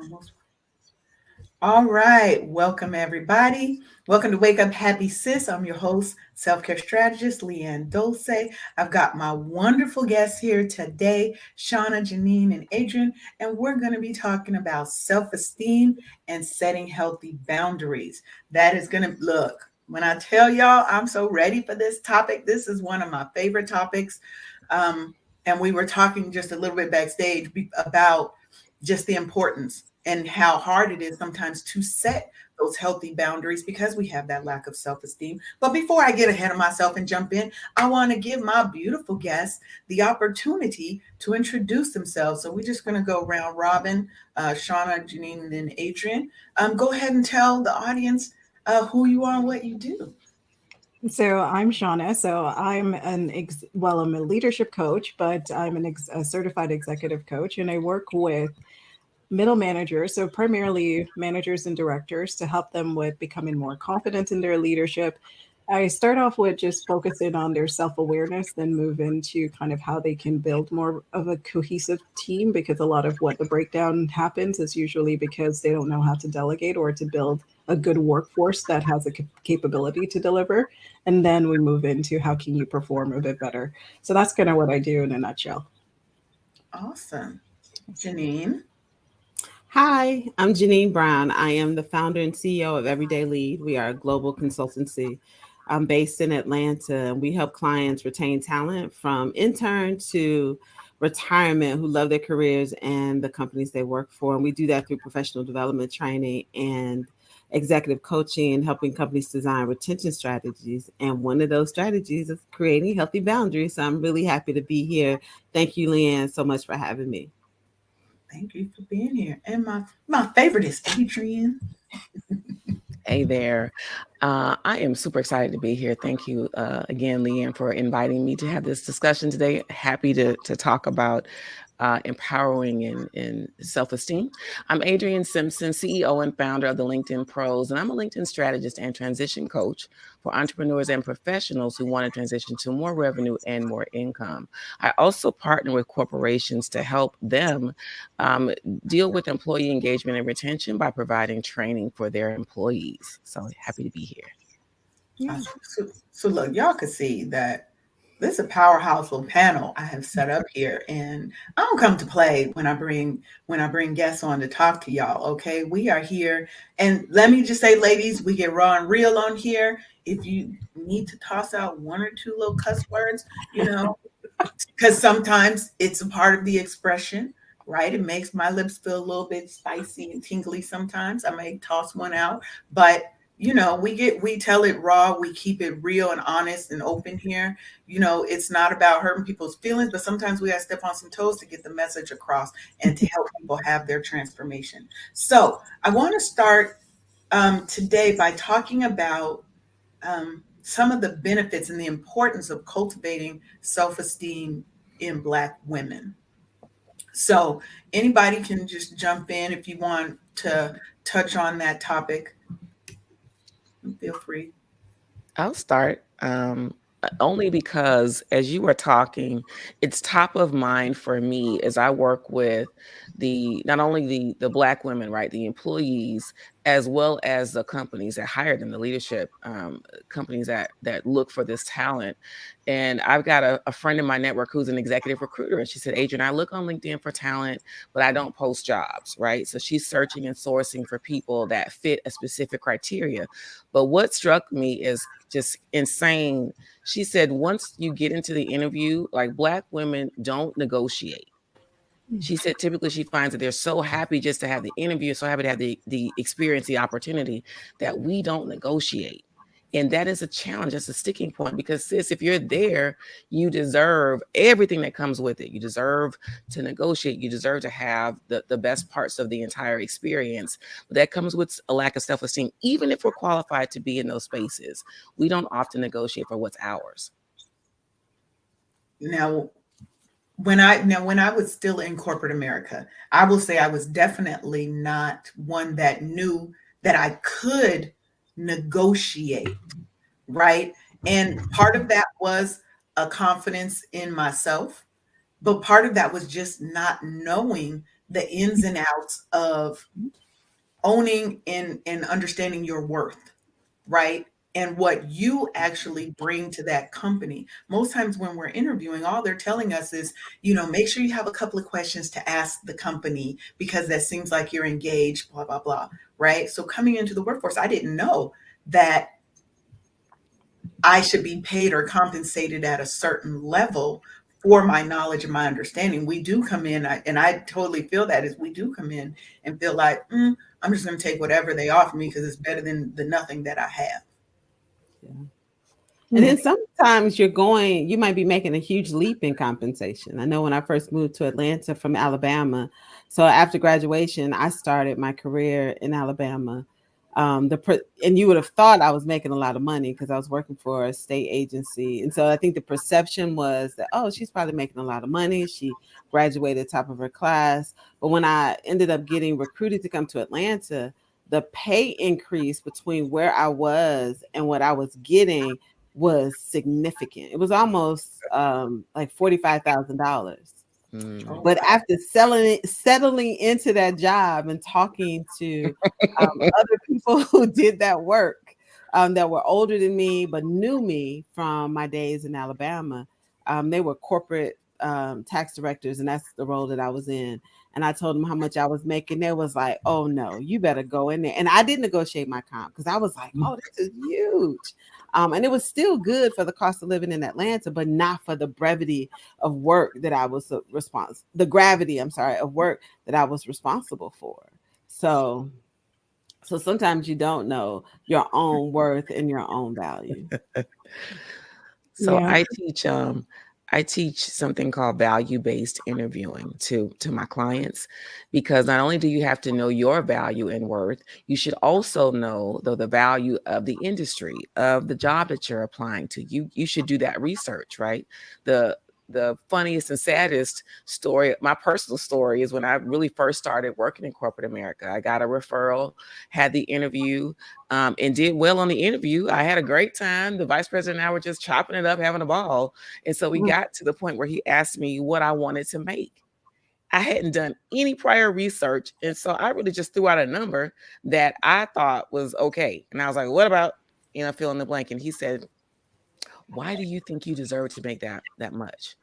Almost. All right. Welcome, everybody. Welcome to Wake Up Happy Sis. I'm your host, self-care strategist, Leanne Dulce. I've got my wonderful guests here today, Shauna, Jeannine, and Adriane, and we're going to be talking about self-esteem and setting healthy boundaries. That is going to look, when I tell y'all I'm so ready for this topic, this is one of my favorite topics. And we were talking just a little bit backstage about just the importance and how hard it is sometimes to set those healthy boundaries because we have that lack of self-esteem. But before I get ahead of myself and jump in, I want to give my beautiful guests the opportunity to introduce themselves. So we're just going to go round robin, Shauna, Jeannine, and then Adriane. Go ahead and tell the audience who you are and what you do. So I'm Shauna. So I'm a leadership coach, but I'm a certified executive coach, and I work with middle managers, so primarily managers and directors, to help them with becoming more confident in their leadership. I start off with just focusing on their self awareness, then move into kind of how they can build more of a cohesive team, because a lot of what the breakdown happens is usually because they don't know how to delegate or to build a good workforce that has a capability to deliver. And then we move into how can you perform a bit better. So that's kind of what I do in a nutshell. Awesome. Jeannine. Hi, I'm Jeannine Brown. I am the founder and CEO of Everyday Lead. We are a global consultancy. I'm based in Atlanta, and we help clients retain talent from intern to retirement who love their careers and the companies they work for. And we do that through professional development training and executive coaching and helping companies design retention strategies. And one of those strategies is creating healthy boundaries. So I'm really happy to be here. Thank you, Leanne, so much for having me. Thank you for being here. And my favorite is Adriane. Hey there. I am super excited to be here. Thank you again, Leanne, for inviting me to have this discussion today. Happy to talk about empowering and self-esteem. I'm Adriane Simpson, CEO and founder of the LinkedIn Pros, and I'm a LinkedIn strategist and transition coach for entrepreneurs and professionals who want to transition to more revenue and more income. I also partner with corporations to help them deal with employee engagement and retention by providing training for their employees. So happy to be here. Yeah. So look, y'all could see that this is a powerhouse little panel I have set up here, and I don't come to play when I bring guests on to talk to y'all. Okay, we are here, and let me just say, ladies, we get raw and real on here. If you need to toss out one or two little cuss words, because sometimes it's a part of the expression, right? It makes my lips feel a little bit spicy and tingly sometimes. I may toss one out, but we tell it raw, we keep it real and honest and open here. It's not about hurting people's feelings, but sometimes we gotta step on some toes to get the message across and to help people have their transformation. So I want to start today by talking about some of the benefits and the importance of cultivating self-esteem in Black women. So anybody can just jump in if you want to touch on that topic. Feel free. I'll start. Only because as you were talking, it's top of mind for me as I work with not only the Black women, right, the employees, as well as the companies that hire them, the leadership companies that look for this talent. And I've got a friend in my network who's an executive recruiter, and she said, Adriane, I look on LinkedIn for talent, but I don't post jobs, right? So she's searching and sourcing for people that fit a specific criteria. But what struck me is just insane. She said, once you get into the interview, like Black women don't negotiate. She said, typically she finds that they're so happy just to have the interview, so happy to have the experience, the opportunity, that we don't negotiate. And that is a challenge. That's a sticking point because, sis, if you're there, you deserve everything that comes with it. You deserve to negotiate. You deserve to have the best parts of the entire experience. But that comes with a lack of self-esteem. Even if we're qualified to be in those spaces, we don't often negotiate for what's ours. Now, when I was still in corporate America, I will say I was definitely not one that knew that I could negotiate, right? And part of that was a confidence in myself, but part of that was just not knowing the ins and outs of owning and understanding your worth, right? And what you actually bring to that company. Most times when we're interviewing, all they're telling us is, make sure you have a couple of questions to ask the company because that seems like you're engaged, blah, blah, blah, right? So coming into the workforce, I didn't know that I should be paid or compensated at a certain level for my knowledge and my understanding. We do come in, and I totally feel that is we do come in and feel like, I'm just going to take whatever they offer me because it's better than the nothing that I have. Yeah. And then sometimes you might be making a huge leap in compensation. I know when I first moved to Atlanta from Alabama, so after graduation, I started my career in Alabama. And you would have thought I was making a lot of money because I was working for a state agency. And so I think the perception was that, oh, she's probably making a lot of money. She graduated top of her class. But when I ended up getting recruited to come to Atlanta, the pay increase between where I was and what I was getting was significant. It was almost like $45,000. Oh, But wow. after settling into that job and talking to other people who did that work that were older than me but knew me from my days in Alabama, they were corporate tax directors, and that's the role that I was in. And I told them how much I was making. They was like, "Oh no, you better go in there." And I did negotiate my comp because I was like, "Oh, this is huge." And it was still good for the cost of living in Atlanta, but not for the brevity of work that I was the gravity, of work that I was responsible for. So sometimes you don't know your own worth and your own value. So Yeah. I teach something called value-based interviewing to my clients, because not only do you have to know your value and worth, you should also know the value of the industry, of the job that you're applying to. You should do that research, right? The funniest and saddest story, my personal story, is when I really first started working in corporate America. I got a referral, had the interview, and did well on the interview. I had a great time. The vice president and I were just chopping it up, having a ball. And so we got to the point where he asked me what I wanted to make. I hadn't done any prior research. And so I really just threw out a number that I thought was okay. And I was like, what about, fill in the blank? And he said, why do you think you deserve to make that much?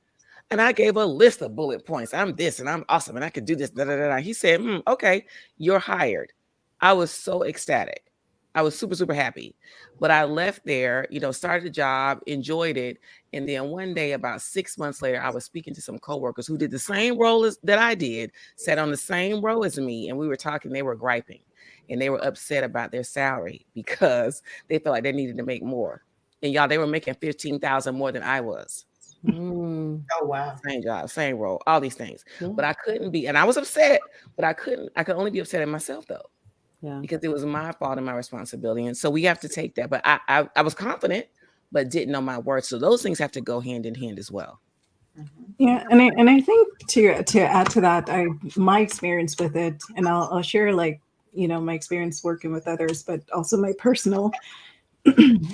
And I gave a list of bullet points. I'm this and I'm awesome and I could do this. Da, da, da, da. He said, okay, you're hired. I was so ecstatic. I was super, super happy. But I left there, started the job, enjoyed it. And then one day, about 6 months later, I was speaking to some coworkers who did the same role that I did, sat on the same row as me. And we were talking, they were griping and they were upset about their salary because they felt like they needed to make more. And y'all, they were making $15,000 more than I was. Oh, wow. Same job, same role, all these things. Yeah. But I couldn't be, and I was upset, but I could only be upset at myself though. Yeah. Because it was my fault and my responsibility. And so we have to take that. But I was confident, but didn't know my worth. So those things have to go hand in hand as well. Yeah, and I think to add to that, my experience with it, and I'll share my experience working with others, but also my personal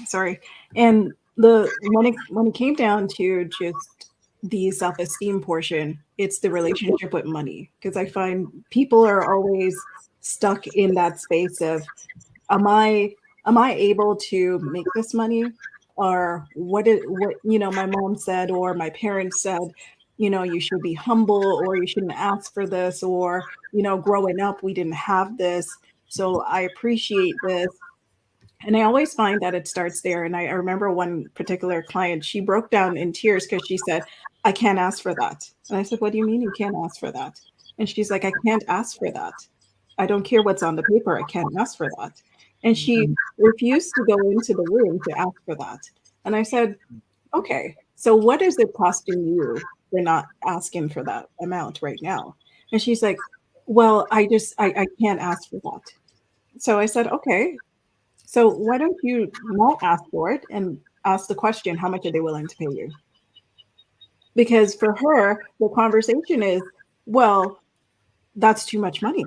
sorry. And when it came down to just the self-esteem portion, it's the relationship with money. Because I find people are always stuck in that space of, am I able to make this money? Or what my mom said or my parents said, you should be humble or you shouldn't ask for this, or growing up we didn't have this. So I appreciate this. And I always find that it starts there. And I remember one particular client, she broke down in tears because she said, I can't ask for that. And I said, what do you mean you can't ask for that? And she's like, I can't ask for that. I don't care what's on the paper. I can't ask for that. And she refused to go into the room to ask for that. And I said, okay, so what is it costing you for not asking for that amount right now? And she's like, well, I can't ask for that. So I said, okay, so why don't you not ask for it and ask the question, how much are they willing to pay you? Because for her, the conversation is, well, that's too much money.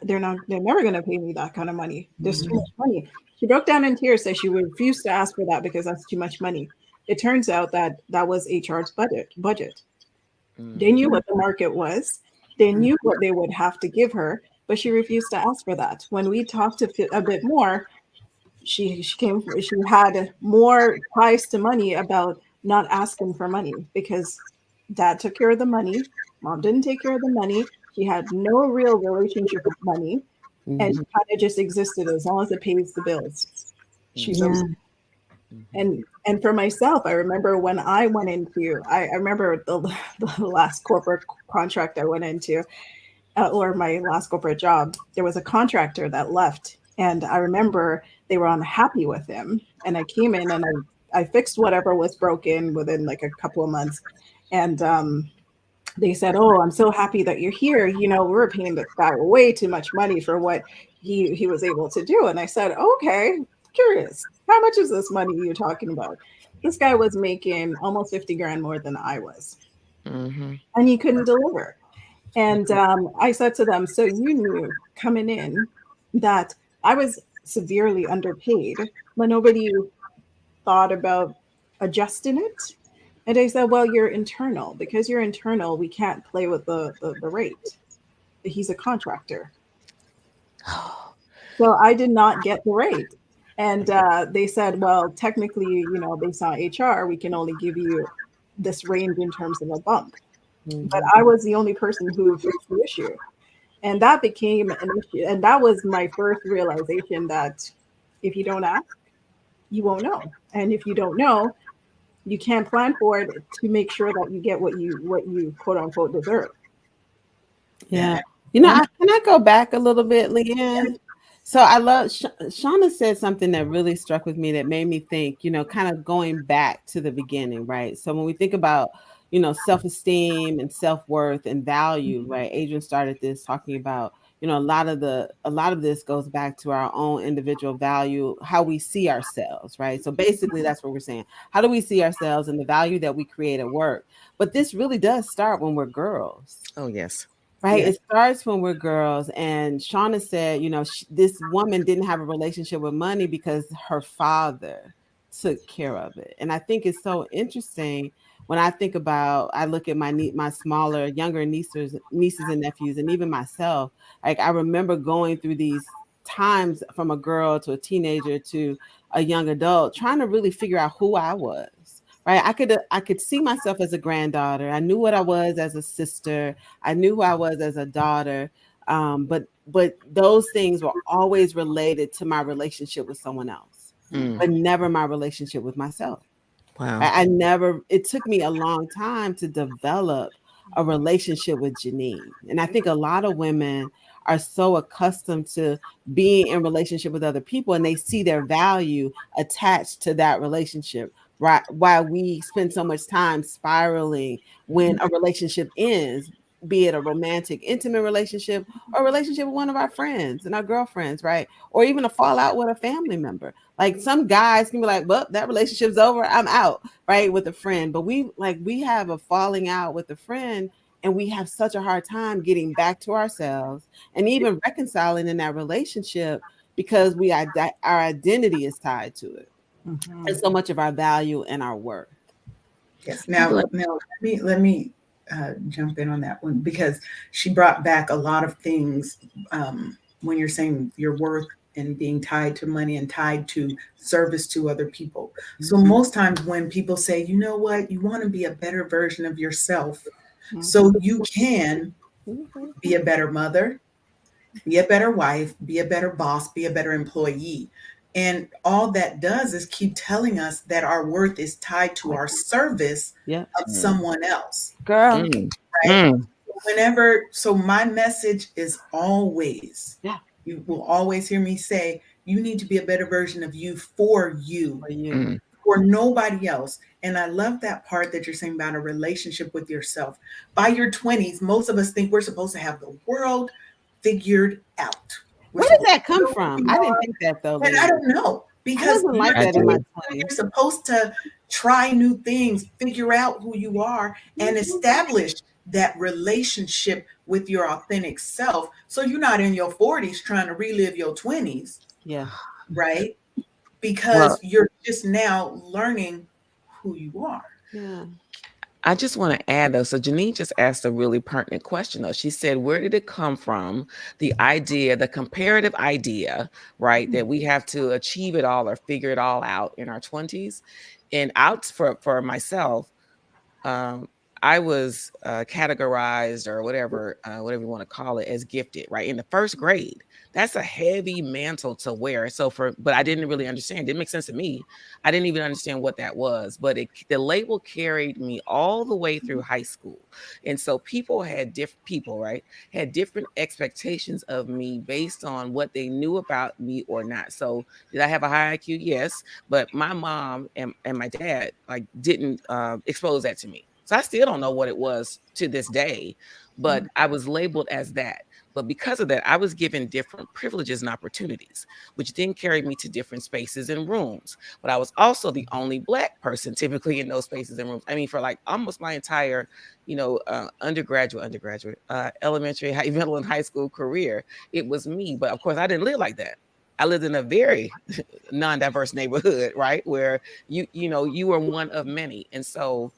They're never going to pay me that kind of money. There's too much money. She broke down in tears, said she refused to ask for that because that's too much money. It turns out that was HR's budget. They knew what the market was. They knew what they would have to give her, but she refused to ask for that. When we talked a bit more, she had more ties to money about not asking for money because dad took care of the money, mom didn't take care of the money. She had no real relationship with money, and she Mhm. kind of just existed as long as it pays the bills. She's okay. Yeah. And for myself, I remember when I went into, I remember the last corporate contract I went into, or my last corporate job, there was a contractor that left. And I remember they were unhappy with him. And I came in and I fixed whatever was broken within like a couple of months. And they said, "Oh, I'm so happy that you're here. You know, we're paying this guy way too much money for what he was able to do." And I said, "Okay, curious. How much is this money you're talking about?" This guy was making almost 50 grand more than I was, Mm-hmm. and he couldn't deliver. And I said to them, "So you knew coming in that I was severely underpaid, but nobody thought about adjusting it?" And they said, "Well, you're internal. Because you're internal, we can't play with the rate. He's a contractor." So I did not get the rate. And they said, "Well, technically, you know, based on HR, we can only give you this range in terms of a bump." But Mhm. I was the only person who fixed the issue. And that became an issue. And that was my first realization that if you don't ask, you won't know. And if you don't know, you can't plan for it to make sure that you get what you quote unquote deserve. Yeah. Yeah. You know, One, can I go back a little bit, Leanne? So I love Shauna said something that really struck with me that made me think, kind of going back to the beginning, right? So when we think about, self-esteem and self-worth and value, right? Adrian started this talking about, a lot of this goes back to our own individual value, how we see ourselves, right? So basically that's what we're saying. How do we see ourselves and the value that we create at work? But this really does start when we're girls. Oh, yes. Right. yeah. It starts when we're girls. And Shauna said, this woman didn't have a relationship with money because her father took care of it. And I think it's so interesting when I look at my smaller, younger nieces and nephews, and even myself. Like I remember going through these times from a girl to a teenager to a young adult, trying to really figure out who I was. Right. I could see myself as a granddaughter. I knew what I was as a sister. I knew who I was as a daughter, but those things were always related to my relationship with someone else, Mm. but never my relationship with myself. Wow. I never. It took me a long time to develop a relationship with Jeannine, and I think a lot of women are so accustomed to being in relationship with other people, and they see their value attached to that relationship. Right, why we spend so much time spiraling when a relationship ends, be it a romantic, intimate relationship or a relationship with one of our friends and our girlfriends, right? Or even a fallout with a family member. Like some guys can be like, well, that relationship's over, I'm out, right? With a friend. But we have a falling out with a friend, and we have such a hard time getting back to ourselves and even reconciling in that relationship because our identity is tied to it. And Mhm. so much of our value and our worth. Yes. Well, Now let me jump in on that one because she brought back a lot of things when you're saying your worth and being tied to money and tied to service to other people. So most times when people say, you know what, you want to be a better version of yourself, so Mhm. you can be a better mother, be a better wife, be a better boss, be a better employee. And all that does is keep telling us that our worth is tied to our service Yeah. of mm, someone else, Girl. mm, right? mm. So my message is always, Yeah. you will always hear me say, you need to be a better version of you for you, For you. Mm. for nobody else. And I love that part that you're saying about a relationship with yourself. By your 20s, most of us think we're supposed to have the world figured out. We're Where does supposed that to come know who from? we I didn't are. think that though, And I Leanne. don't know I because wasn't you're like I that in my do. 20s. you're supposed to try new things, figure out who you are, and establish that relationship with your authentic self. So you're not in your 40s trying to relive your 20s, Yeah. right? Well, Because you're just now learning who you are. Yeah. I just want to add though. So Jeannine just asked a really pertinent question though. She said, where did it come from? The idea, the comparative idea, right? That we have to achieve it all or figure it all out in our 20s. And out for myself, um, I was categorized or whatever you want to call it, as gifted, right? In the first grade. That's a heavy mantle to wear. But I didn't really understand. It didn't make sense to me. I didn't even understand what that was. But the label carried me all the way through high school. And so people, right, had different expectations of me based on what they knew about me or not. So did I have a high IQ? Yes. But my mom and my dad like didn't expose that to me. So I still don't know what it was to this day, but I was labeled as that. But because of that, I was given different privileges and opportunities, which then carried me to different spaces and rooms. But I was also the only Black person typically in those spaces and rooms. I mean, for like almost my entire, undergraduate, elementary, middle, and high school career, it was me. But of course, I didn't live like that. I lived in a very non-diverse neighborhood, right? Where you were one of many. And so,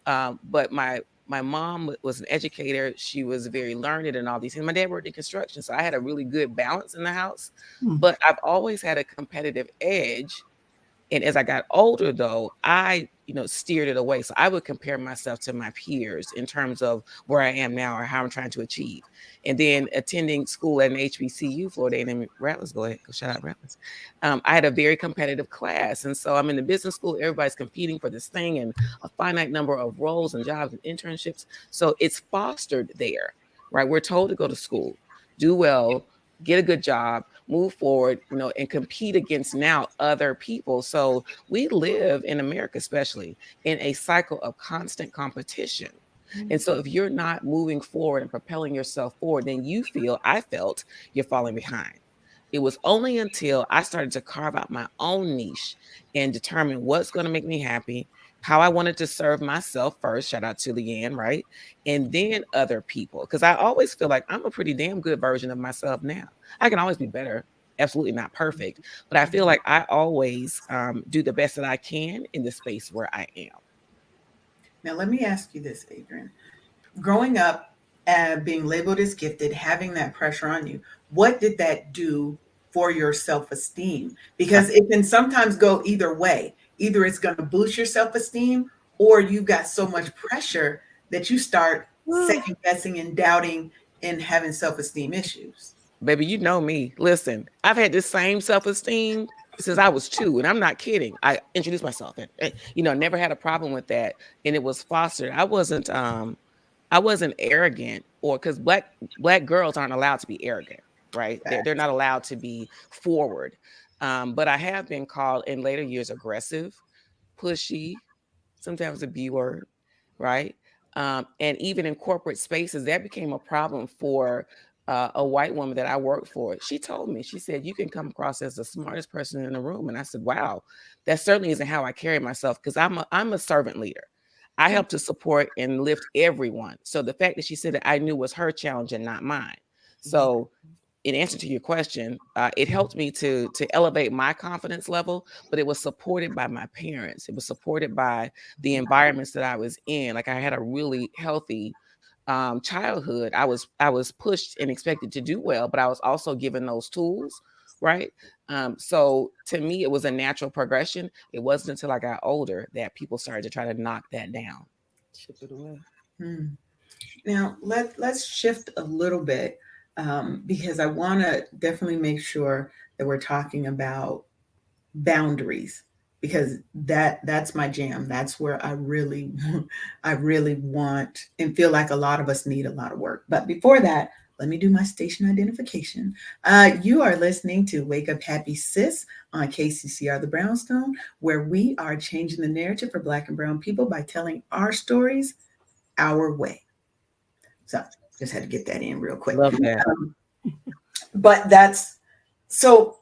but my mom was an educator. She was very learned and all these things. My dad worked in construction. So I had a really good balance in the house, but I've always had a competitive edge. And as I got older, though, I, steered it away. So I would compare myself to my peers in terms of where I am now or how I'm trying to achieve. And then attending school at an HBCU, Florida A&M Rattlers, go ahead, go shout out Rattlers. I had a very competitive class. And so I'm in the business school, everybody's competing for this thing and a finite number of roles and jobs and internships. So it's fostered there, right? We're told to go to school, do well, get a good job, move forward, and compete against now other people. So we live in America, especially in a cycle of constant competition. And so if you're not moving forward and propelling yourself forward, then I felt you're falling behind. It was only until I started to carve out my own niche and determine what's going to make me happy, how I wanted to serve myself first. Shout out to Leanne, right? And then other people. Because I always feel like I'm a pretty damn good version of myself now. I can always be better. Absolutely not perfect. But I feel like I always do the best that I can in the space where I am. Now, let me ask you this, Adriane. Growing up, being labeled as gifted, having that pressure on you, what did that do for your self esteem? Because it can sometimes go either way. Either it's going to boost your self esteem, or you've got so much pressure that you start second guessing and doubting and having self esteem issues. Baby, you know me. Listen, I've had this same self-esteem since I was 2, and I'm not kidding. I introduced myself and never had a problem with that. And it was fostered. I wasn't arrogant, or because black girls aren't allowed to be arrogant, right? They're not allowed to be forward. But I have been called in later years aggressive, pushy, sometimes a B word, right? And even in corporate spaces, that became a problem for a white woman that I worked for. She told me, she said, you can come across as the smartest person in the room. And I said, wow, that certainly isn't how I carry myself, because I'm a servant leader. I help to support and lift everyone. So the fact that she said that I knew was her challenge and not mine. So in answer to your question, it helped me to elevate my confidence level, but it was supported by my parents. It was supported by the environments that I was in. Like I had a really healthy childhood. I was pushed and expected to do well, but I was also given those tools, right? So to me, it was a natural progression. It wasn't until I got older that people started to try to knock that down. Chip it away. Now let's shift a little bit, because I want to definitely make sure that we're talking about boundaries, because that's my jam. That's where I really want and feel like a lot of us need a lot of work. But before that, let me do my station identification. You are listening to Wake Up Happy Sis on KCCR The Brownstone, where we are changing the narrative for Black and Brown people by telling our stories our way. So just had to get that in real quick. Love that. But that's so,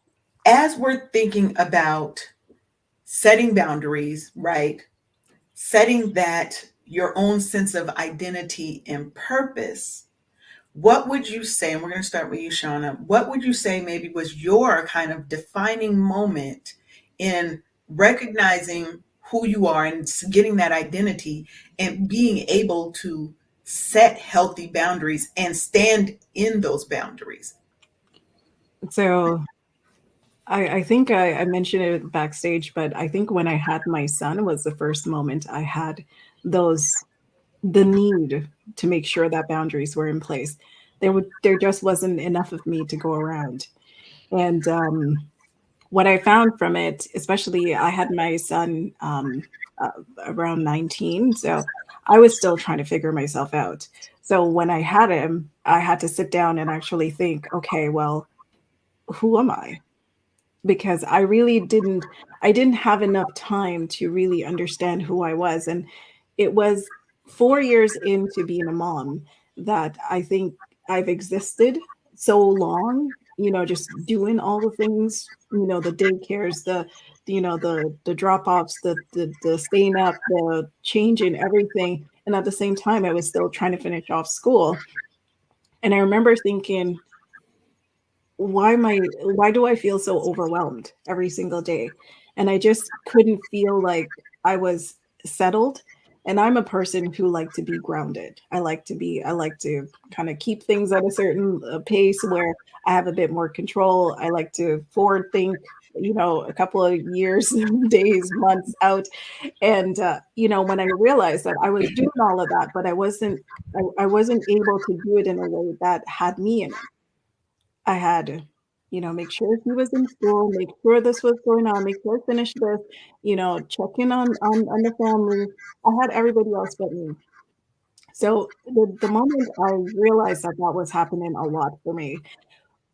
as we're thinking about setting boundaries, right? Setting that your own sense of identity and purpose. What would you say, and we're going to start with you, Shauna, what would you say maybe was your kind of defining moment in recognizing who you are and getting that identity and being able to set healthy boundaries and stand in those boundaries. So I think I mentioned it backstage, but I think when I had my son was the first moment I had those the need to make sure that boundaries were in place. There just wasn't enough of me to go around. And what I found from it, especially I had my son around 19, so I was still trying to figure myself out. So when I had him, I had to sit down and actually think, okay, well, who am I? Because I didn't have enough time to really understand who I was. And it was 4 years into being a mom that I think I've existed so long, just doing all the things, the daycares, the drop-offs, the staying up, the changing everything. And at the same time, I was still trying to finish off school. And I remember thinking, why do I feel so overwhelmed every single day? And I just couldn't feel like I was settled. And I'm a person who like to be grounded. I like to kind of keep things at a certain pace where I have a bit more control. I like to forward think, a couple of years, days, months out. And when I realized that I was doing all of that, but I wasn't able to do it in a way that had me in it. I had to, make sure he was in school, make sure this was going on, make sure I finished this, check in on the family. I had everybody else but me. So the moment I realized that that was happening a lot for me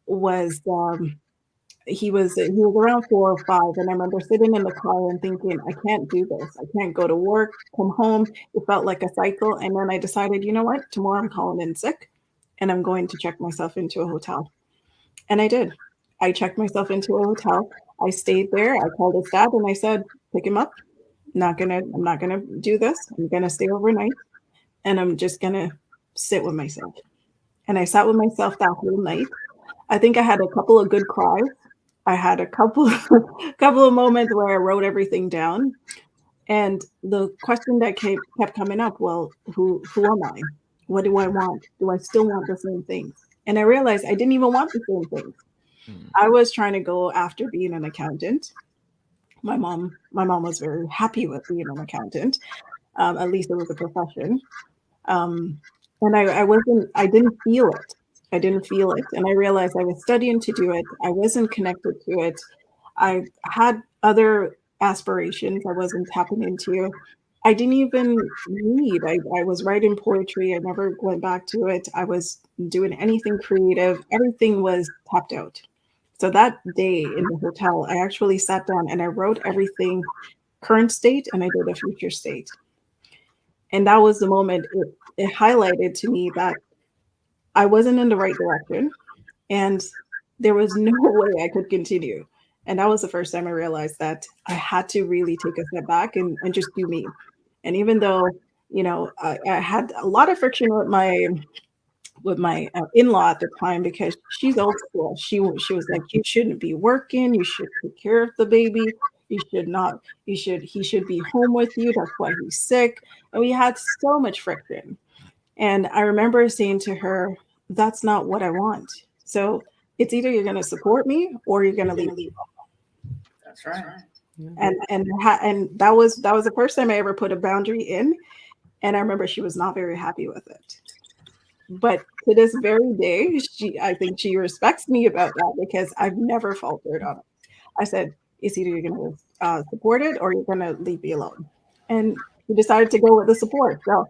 was he was around 4 or 5, and I remember sitting in the car and thinking, I can't do this. I can't go to work, come home. It felt like a cycle, and then I decided, you know what? Tomorrow I'm calling in sick, and I'm going to check myself into a hotel. And I did. I checked myself into a hotel. I stayed there. I called his dad and I said, pick him up. I'm not gonna do this. I'm gonna stay overnight and I'm just gonna sit with myself. And I sat with myself that whole night. I think I had a couple of good cries. I had a couple couple of moments where I wrote everything down. And the question that kept coming up, well, who am I? What do I want? Do I still want the same things? And I realized I didn't even want the same things. Mm. I was trying to go after being an accountant. My mom was very happy with being an accountant. At least it was a profession. Um, and I didn't feel it. I didn't feel it. And I realized I was studying to do it. I wasn't connected to it. I had other aspirations I wasn't tapping into. I didn't even read. I was writing poetry. I never went back to it. I was doing anything creative. Everything was tapped out. So that day in the hotel, I actually sat down and I wrote everything current state and I did a future state. And that was the moment it highlighted to me that I wasn't in the right direction and there was no way I could continue. And that was the first time I realized that I had to really take a step back and just do me. And even though, I had a lot of friction with my in-law at the time because she's old school. She was like, you shouldn't be working. You should take care of the baby. You should not. He should be home with you. That's why he's sick. And we had so much friction. And I remember saying to her, "That's not what I want. So it's either you're going to support me or you're going to leave." That's right. And that was the first time I ever put a boundary in. And I remember she was not very happy with it. But to this very day, I think she respects me about that because I've never faltered on it. I said, it's either you're going to support it or you're going to leave me alone. And we decided to go with the support. So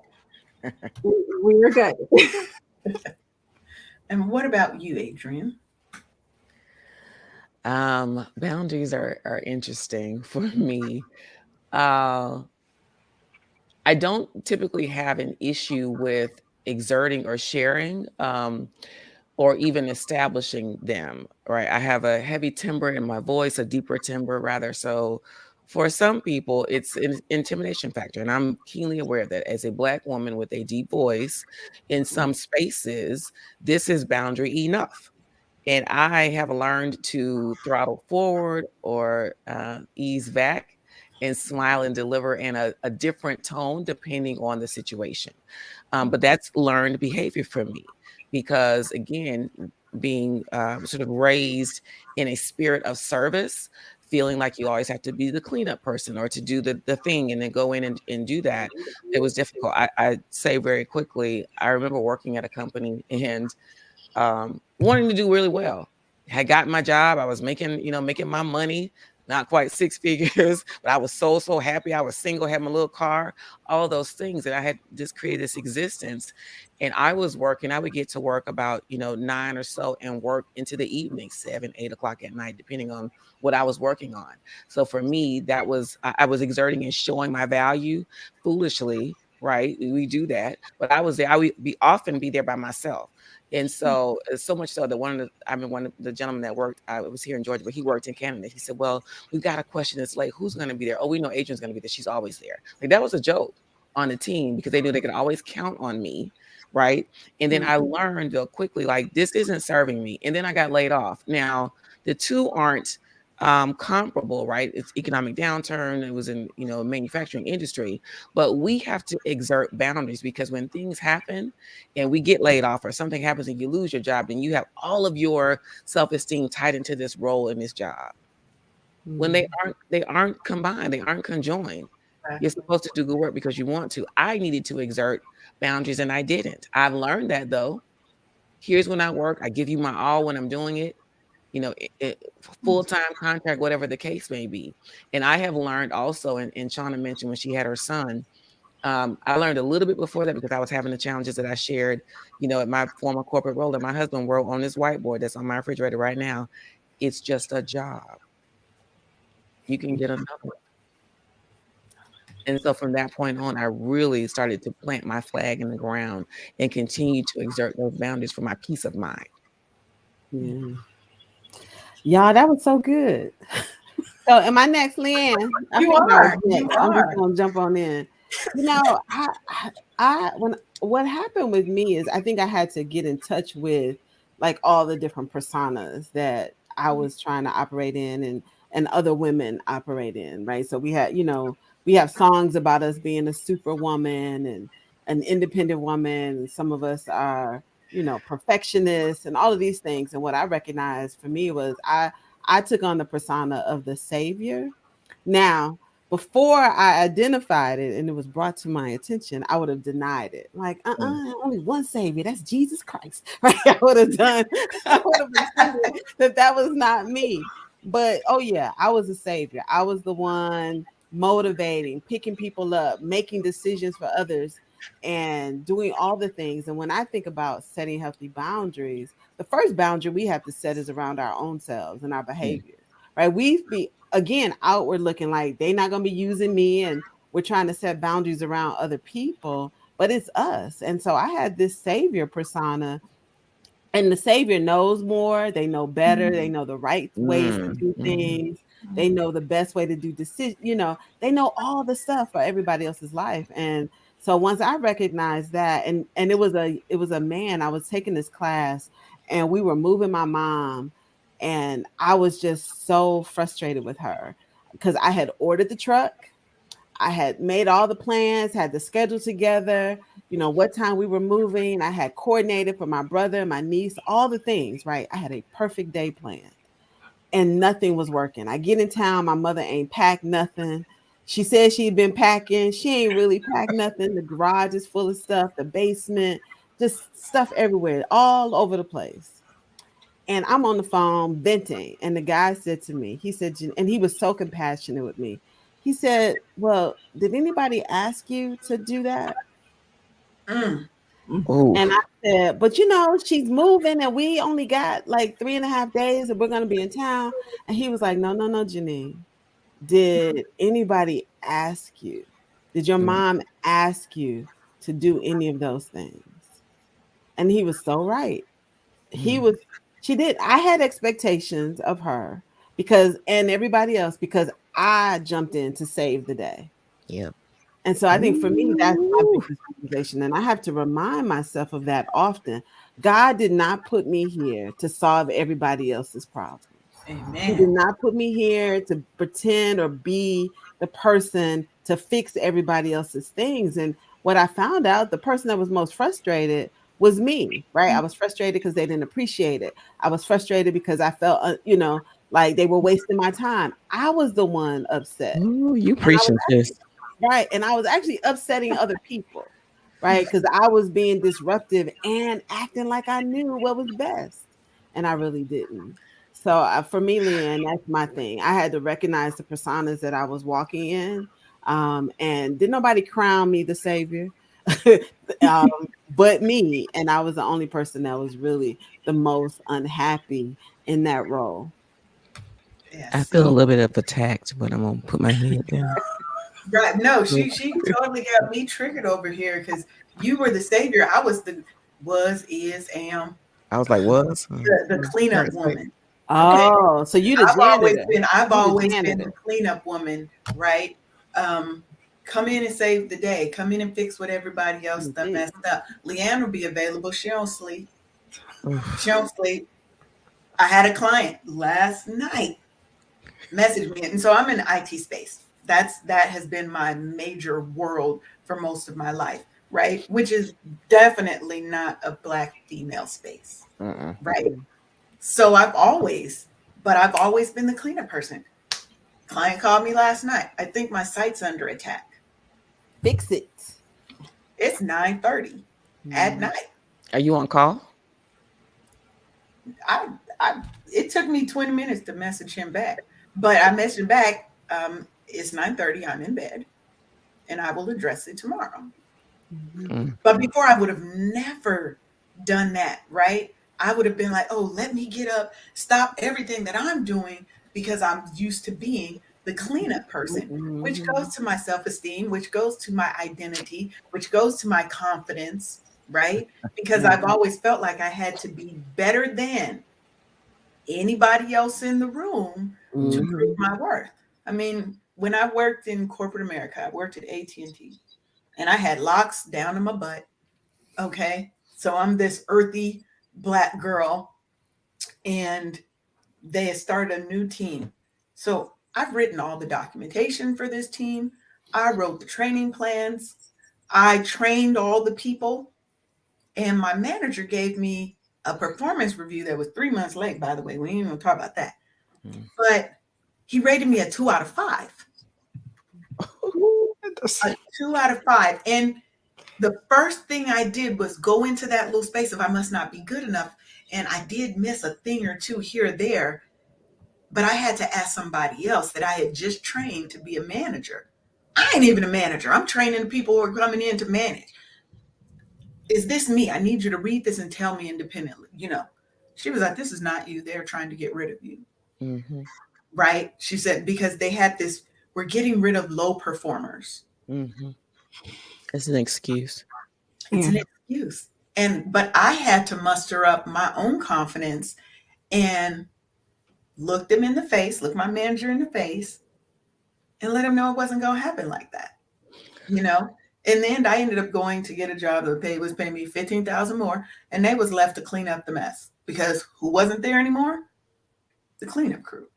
we were good. And what about you, Adriane? Boundaries are interesting for me. Uh, I don't typically have an issue with exerting or sharing, or even establishing them, right? I have a heavy timbre in my voice, a deeper timbre rather. So for some people, it's an intimidation factor. And I'm keenly aware that as a Black woman with a deep voice, in some spaces, this is boundary enough. And I have learned to throttle forward or ease back and smile and deliver in a different tone depending on the situation. But that's learned behavior for me because, again, being sort of raised in a spirit of service, feeling like you always have to be the cleanup person or to do the thing and then go in and do that, it was difficult. I say very quickly, I remember working at a company and wanting to do really well. Had gotten my job. I was making my money, not quite six figures, but I was so happy. I was single, had my little car, all those things that I had just created this existence. And I was working, I would get to work about, 9 or so and work into the evening, 7, 8 o'clock at night, depending on what I was working on. So for me, that was, I was exerting and showing my value foolishly, right? We do that. But I was there, I would often be there by myself. And so much so that one of the gentlemen that worked, I was here in Georgia, but he worked in Canada. He said, well, we've got a question that's late. Who's going to be there? Oh, we know Adriane's going to be there. She's always there. Like that was a joke on the team because they knew they could always count on me. Right. And then I learned quickly, like, this isn't serving me. And then I got laid off. Now, the two aren't comparable, right? It's economic downturn. It was in, manufacturing industry, but we have to exert boundaries because when things happen and we get laid off or something happens and you lose your job, then you have all of your self-esteem tied into this role in this job. When they aren't combined, they aren't conjoined. You're supposed to do good work because you want to. I needed to exert boundaries and I didn't. I've learned that though. Here's when I work. I give you my all when I'm doing it. Full-time contract, whatever the case may be. And I have learned also, and Shauna mentioned when she had her son, I learned a little bit before that because I was having the challenges that I shared, at my former corporate role, and my husband wrote on this whiteboard that's on my refrigerator right now. It's just a job. You can get another one. And so from that point on, I really started to plant my flag in the ground and continue to exert those boundaries for my peace of mind. Yeah. Y'all, that was so good. So am I next, Leanne? You are. I'm just gonna jump on in. What happened with me is I think I had to get in touch with like all the different personas that I was trying to operate in and other women operate in, right? So we have songs about us being a superwoman and an independent woman, and some of us are perfectionists and all of these things. And what I recognized for me was I took on the persona of the savior. Now, before I identified it and it was brought to my attention, I would have denied it. Like, only one savior, that's Jesus Christ. Right? I would have pretended that was not me. But oh yeah, I was a savior. I was the one motivating, picking people up, making decisions for others, and doing all the things. And when I think about setting healthy boundaries, the first boundary we have to set is around our own selves and our behaviors, right? We be, again, outward looking like they're not going to be using me, and we're trying to set boundaries around other people, but it's us. And so I had this savior persona, and the savior knows more. They know better. They know the right ways to do things. They know the best way to do decisions. They know all the stuff for everybody else's life. And so once I recognized that, and it was a man, I was taking this class and we were moving my mom, and I was just so frustrated with her because I had ordered the truck. I had made all the plans, had the schedule together, what time we were moving. I had coordinated for my brother, my niece, all the things, right? I had a perfect day planned and nothing was working. I get in town, my mother ain't packed nothing. She said she'd been packing. She ain't really packed nothing. The garage is full of stuff, the basement, just stuff everywhere, all over the place. And I'm on the phone venting. And the guy said to me, he said, and he was so compassionate with me. He said, well, did anybody ask you to do that? And I said, but she's moving and we only got like 3.5 days and we're going to be in town. And he was like, no, Jeannine. Did anybody ask you? Did your mom ask you to do any of those things? And he was so right. She did. I had expectations of her and everybody else because I jumped in to save the day. Yeah. And so I think for me, that's my biggest realization. And I have to remind myself of that often. God did not put me here to solve everybody else's problems. He did Amen. not put me here to pretend or be the person to fix everybody else's things. And what I found out, the person that was most frustrated was me, right? I was frustrated because they didn't appreciate it. I was frustrated because I felt, like they were wasting my time. I was the one upset. Ooh, you And I was preaching, sis. right. And I was actually upsetting other people, right? Because I was being disruptive and acting like I knew what was best. And I really didn't. So for me, Leanne, that's my thing. I had to recognize the personas that I was walking in. And did nobody crown me the savior? um, but me. And I was the only person that was really the most unhappy in that role. I Yes. feel a little bit of attacked, but I'm gonna put my head down. Right. No, she totally got me triggered over here because you were the savior. I was am I was like, was? the cleanup woman. Okay. Oh, so you the janitor. I've You the always been the janitor. cleanup woman, right? Come in and save the day. Come in and fix what everybody else done Indeed. messed up. Leanne will be available. She don't sleep. She Oof. don't sleep. I had a client last night message me, and so I'm in the IT space. That has been my major world for most of my life, right? Which is definitely not a black female space, Uh-uh. right? So I've always been the cleanup person. Client called me last night. I think my site's under attack. Fix it. It's 9:30 at Mm. night. Are you on call? I, I it took me 20 minutes to message him back, but I messaged back. It's 9:30. I'm in bed, and I will address it tomorrow. Mhm. Mm. But before, I would have never done that, right? I would have been like, oh, let me get up, stop everything that I'm doing because I'm used to being the cleanup person, which goes Mhm. to my self esteem, which goes to my identity, which goes to my confidence, right? Because I've Mhm. always felt like I had to be better than anybody else in the room to prove Mhm. my worth. I mean, when I worked in corporate America, I worked at AT&T and I had locks down in my butt. Okay. So I'm this earthy black girl, and they had started a new team. So I've written all the documentation for this team. I wrote the training plans. I trained all the people. And my manager gave me a performance review that was 3 months late, by the way. We ain't even talk about that. Mm. But he rated me a 2 out of 5. Ooh, A 2 out of 5. And the first thing I did was go into that little space of I must not be good enough. And I did miss a thing or two here or there, but I had to ask somebody else that I had just trained to be a manager. I ain't even a manager. I'm training the people who are coming in to manage. Is this me? I need you to read this and tell me independently. She was like, this is not you. They're trying to get rid of you. Mm-hmm. Right? She said, because they had this, we're getting rid of low performers. Mm-hmm. It's an excuse. It's yeah. an excuse. But I had to muster up my own confidence and look them in the face, look my manager in the face, and let him know it wasn't going to happen like that. You know? In the end, I ended up going to get a job that was paying me 15,000 more, and they was left to clean up the mess because who wasn't there anymore? The cleanup crew.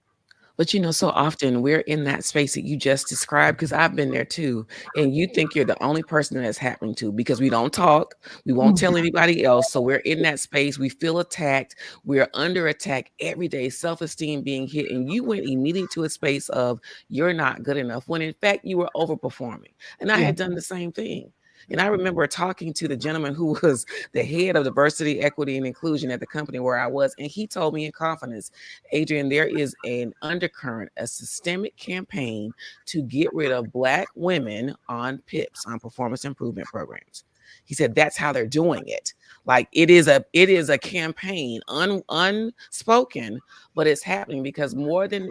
But so often we're in that space that you just described, because I've been there too. And you think you're the only person that it's happening to because we don't talk, we won't tell anybody else. So we're in that space, we feel attacked, we're under attack every day, self-esteem being hit. And you went immediately to a space of you're not good enough when in fact you were overperforming. And I Yeah. had done the same thing. And I remember talking to the gentleman who was the head of diversity, equity, and inclusion at the company where I was. And he told me in confidence, Adriane, there is an undercurrent, a systemic campaign to get rid of Black women on PIPs, on performance improvement programs. He said that's how they're doing it. Like it is a campaign, unspoken, but it's happening because more than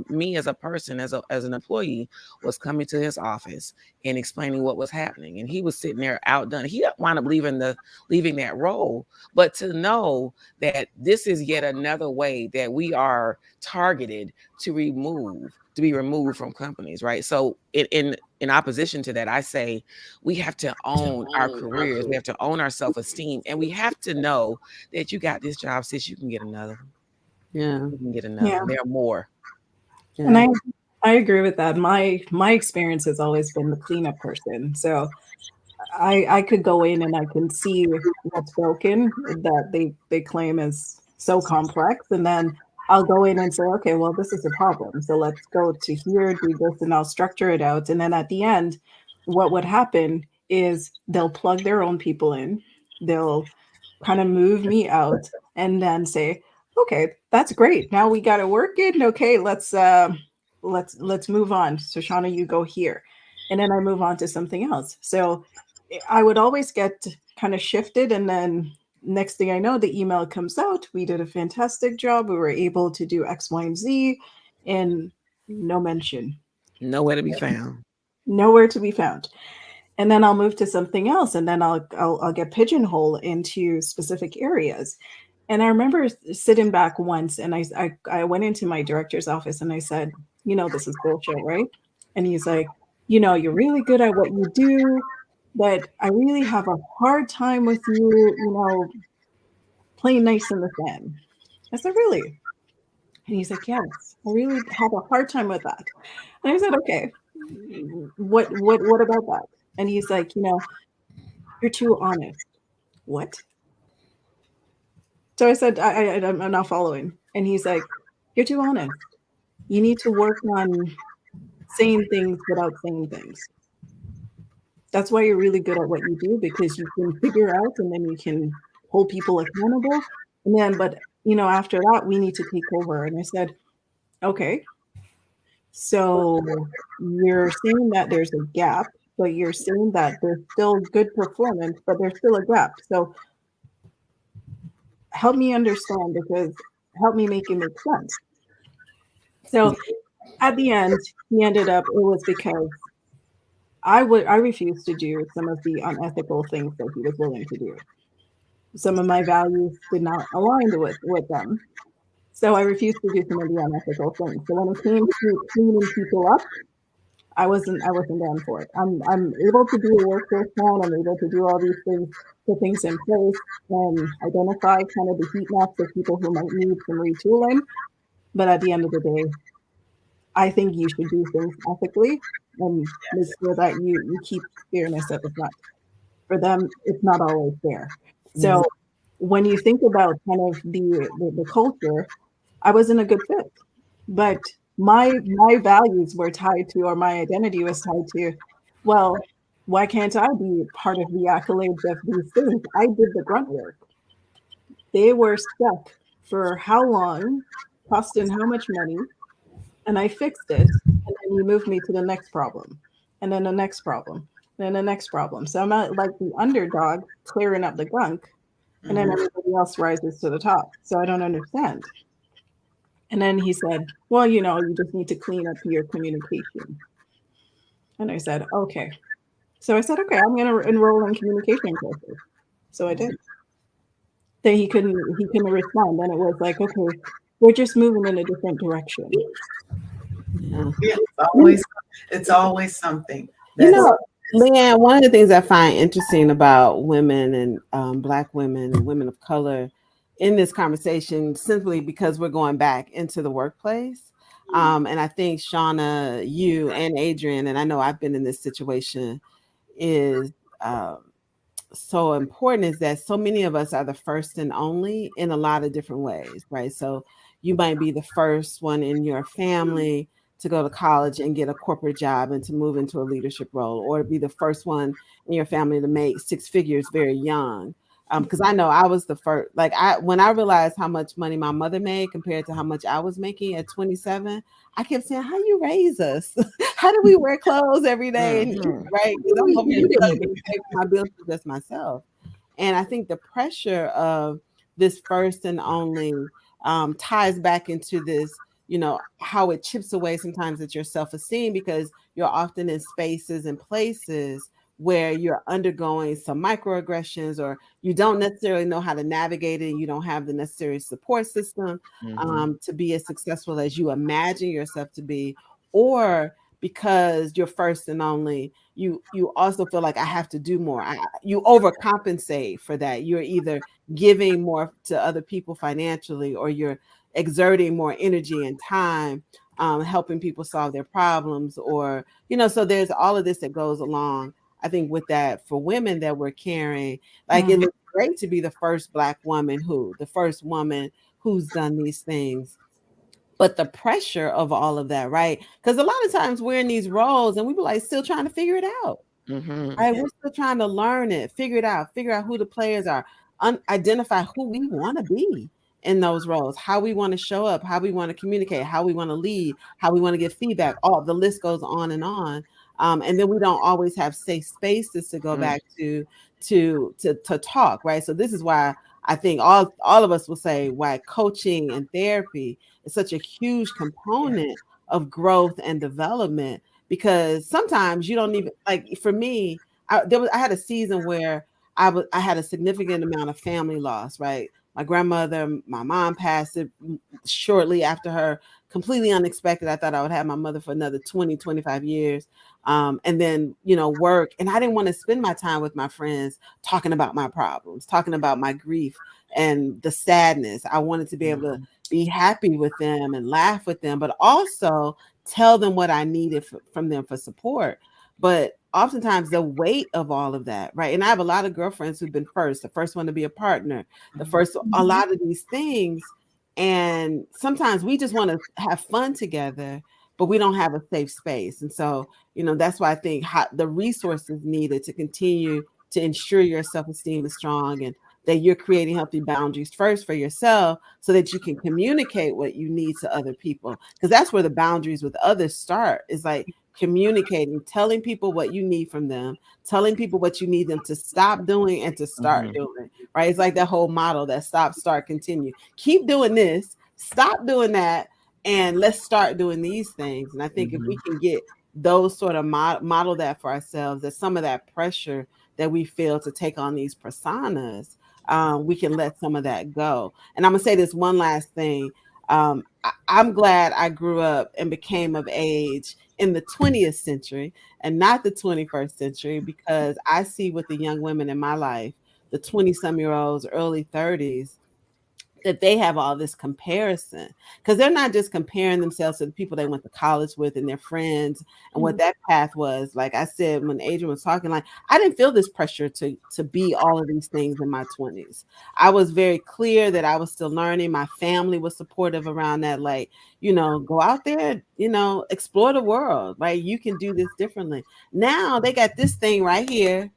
me as a person, as an employee, was coming to his office and explaining what was happening, and he was sitting there outdone. He wound up leaving that role, but to know that this is yet another way that we are targeted to be removed from companies, right? So in opposition to that, I say we have to own our careers, we have to own our self-esteem, and we have to know that you got this job, sis, you can get another one. Yeah. We can get enough, Yeah. and there are more. And Yeah. I agree with that. My experience has always been the cleanup person. So I could go in and I can see what's broken that they claim is so complex, and then I'll go in and say, okay, well, this is a problem. So let's go to here, do this, and I'll structure it out. And then at the end, what would happen is they'll plug their own people in. They'll kind of move me out and then say, okay, that's great. Now we got to work it. Okay, let's move on. So Shauna, you go here. And then I move on to something else. So I would always get kind of shifted, and then next thing I know, the email comes out. We did a fantastic job. We were able to do X, Y, and Z, and no mention, Nowhere to be found. nowhere to be found. And then I'll move to something else, and then I'll get pigeonholed into specific areas. And I remember sitting back once, and I went into my director's office and I said, this is bullshit, right? And he's like, you're really good at what you do, but I really have a hard time with you, playing nice in the fan. I said, really? And he's like, yes, I really have a hard time with that. And I said, okay, what about that? And he's like, you're too honest. What? So I said, I'm not following. And he's like, you're too honest. You need to work on saying things without saying things. That's why you're really good at what you do, because you can figure out and then you can hold people accountable. And then, but after that, we need to take over. And I said, okay, so you're saying that there's a gap, but you're saying that there's still good performance, but there's still a gap. So help me understand, because help me make it make sense. So at the end, he ended up, it was because I refused to do some of the unethical things that he was willing to do. Some of my values did not align with them. So I refused to do some of the unethical things. So when it came to cleaning people up, I wasn't down for it. I'm able to do a workforce plan. I'm able to do all these things, put things in place, and identify kind of the heat maps of people who might need some retooling. But at the end of the day, I think you should do things ethically and make sure that you keep fairness at the front. For them, it's not always fair. So when you think about kind of the culture, I wasn't a good fit. But my values were tied to, or my identity was tied to, well, why can't I be part of the accolades of these things? I did the grunt work. They were stuck for how long, costing how much money, and I fixed it. And then you moved me to the next problem, and then the next problem, then the next problem. So I'm not like the underdog clearing up the gunk, and then everybody else rises to the top. So I don't understand. And then he said, well, you just need to clean up your communication. And I said, okay. So I said, okay, I'm going to enroll in communication courses. So I did. Then he couldn't respond. Then it was like, okay, we're just moving in a different direction. Yeah. Yeah, it's always something. You That's know, Leanne, one of the things I find interesting about women and Black women and women of color in this conversation, simply because we're going back into the workplace. And I think Shauna, you and Adriane, and I know I've been in this situation, is so important is that so many of us are the first and only in a lot of different ways, right? So you might be the first one in your family to go to college and get a corporate job and to move into a leadership role, or be the first one in your family to make six figures very young. Because I know I was the first, like when I realized how much money my mother made compared to how much I was making at 27, I kept saying, how you raise us? How do we wear clothes every day and eat, right? Because I'm over here struggling to pay for my bills for just myself. And I think the pressure of this first and only ties back into this, how it chips away sometimes at your self-esteem, because you're often in spaces and places where you're undergoing some microaggressions, or you don't necessarily know how to navigate it. You don't have the necessary support system to be as successful as you imagine yourself to be, or because you're first and only, you also feel like I have to do more. You overcompensate for that. You're either giving more to other people financially, or you're exerting more energy and time, helping people solve their problems, or, so there's all of this that goes along, I think, with that for women that we're carrying. Like, it looks great to be the first Black woman the first woman who's done these things. But the pressure of all of that, right? Because a lot of times we're in these roles and we be like still trying to figure it out. Right? We're still trying to learn it, figure out who the players are, identify who we want to be in those roles, how we want to show up, how we want to communicate, how we want to lead, how we want to give feedback. All the list goes on and on. And then we don't always have safe spaces to go back to talk, right? So this is why I think all of us will say why coaching and therapy is such a huge component of growth and development, because sometimes you don't even, like, for me, I had a season where I had a significant amount of family loss, right? My grandmother, my mom passed it shortly after her, completely unexpected. I thought I would have my mother for another 20, 25 years. And then, work. And I didn't want to spend my time with my friends talking about my problems, talking about my grief and the sadness. I wanted to be able to be happy with them and laugh with them, but also tell them what I needed from them for support. But oftentimes the weight of all of that, right? And I have a lot of girlfriends who've been the first one to be a partner, a lot of these things. And sometimes we just want to have fun together, but we don't have a safe space. And so, that's why I think the resources needed to continue to ensure your self-esteem is strong, and that you're creating healthy boundaries first for yourself so that you can communicate what you need to other people. Because that's where the boundaries with others start, is like communicating, telling people what you need from them, telling people what you need them to stop doing and to start doing, right? It's like that whole model, that stop, start, continue. Keep doing this, stop doing that, and let's start doing these things. And I think if we can get those sort of model that for ourselves, that some of that pressure that we feel to take on these personas, we can let some of that go. And I'm gonna say this one last thing. I'm glad I grew up and became of age in the 20th century and not the 21st century, because I see with the young women in my life, the 20-some-year-olds, early 30s, that they have all this comparison, because they're not just comparing themselves to the people they went to college with and their friends and what that path was. Like I said, when Adriane was talking, like, I didn't feel this pressure to be all of these things in my 20s. I was very clear that I was still learning. My family was supportive around that. Like, go out there, explore the world, right? You can do this differently. Now they got this thing right here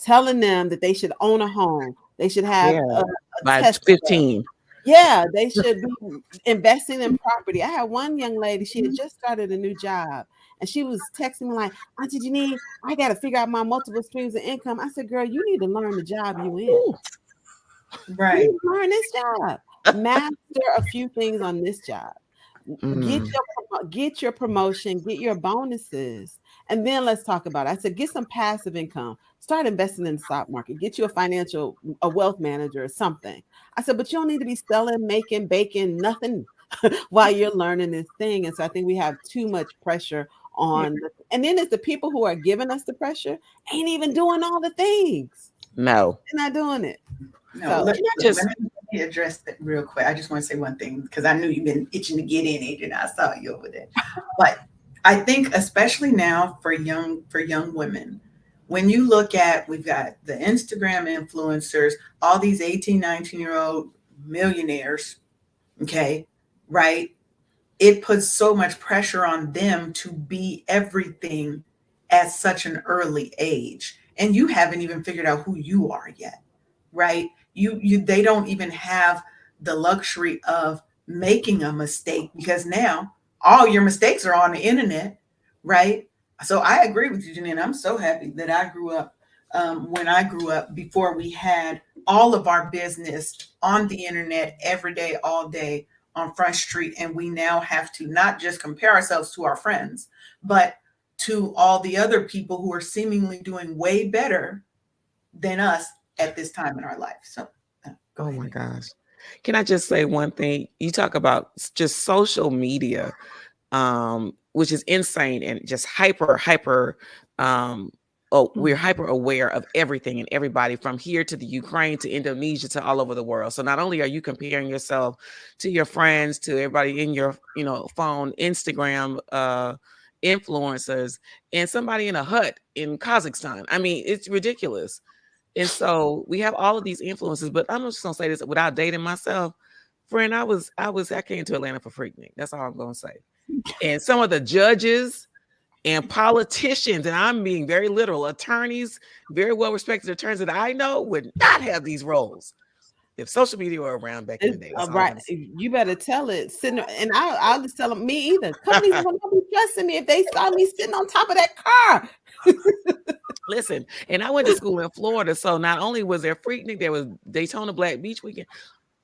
telling them that they should own a home. They should have a by Tesla. 15. Yeah, they should be investing in property. I had one young lady, she had just started a new job, and she was texting me like, Auntie Jeannine, I got to figure out my multiple streams of income. I said, girl, you need to learn the job you in. Right. You need to learn this job. Master a few things on this job. Get your promotion, get your bonuses, and then let's talk about it. I said, get some passive income. Start investing in the stock market. Get you a wealth manager or something. I said, but you don't need to be selling, making, baking, nothing while you're learning this thing. And so I think we have too much pressure on, and then it's the people who are giving us the pressure ain't even doing all the things. No, they're not doing it. No, let me address that real quick. I just want to say one thing, because I knew you've been itching to get in, Adriane. I saw you over there. But I think especially now for young women, when you look at, we've got the Instagram influencers, all these 18, 19-year-old millionaires, okay, right? It puts so much pressure on them to be everything at such an early age. And you haven't even figured out who you are yet, right? They don't even have the luxury of making a mistake, because now all your mistakes are on the internet, right? So I agree with you, Jeannine. I'm so happy that I grew up, when I grew up, before we had all of our business on the internet every day, all day on Front Street. And we now have to not just compare ourselves to our friends, but to all the other people who are seemingly doing way better than us at this time in our life. So go ahead. My gosh. Can I just say one thing? You talk about just social media, which is insane and just hyper oh, we're hyper aware of everything and everybody from here to the Ukraine to Indonesia to all over the world. So not only are you comparing yourself to your friends, to everybody in your, phone, Instagram, influencers, and somebody in a hut in Kazakhstan. I mean, it's ridiculous. And so we have all of these influences, but I'm just gonna say this without dating myself. Friend, I came to Atlanta for Freaknik. That's all I'm gonna say. And some of the judges and politicians, and I'm being very literal, attorneys, very well respected attorneys that I know would not have these roles if social media were around back in the day. That's all I'm Right. gonna say. You better tell it. Sitting, and I'll just tell them, me either. Companies will not be trusting me if they saw me sitting on top of that car. Listen, and I went to school in Florida, so not only was there Freaknik, there was Daytona Black Beach Weekend,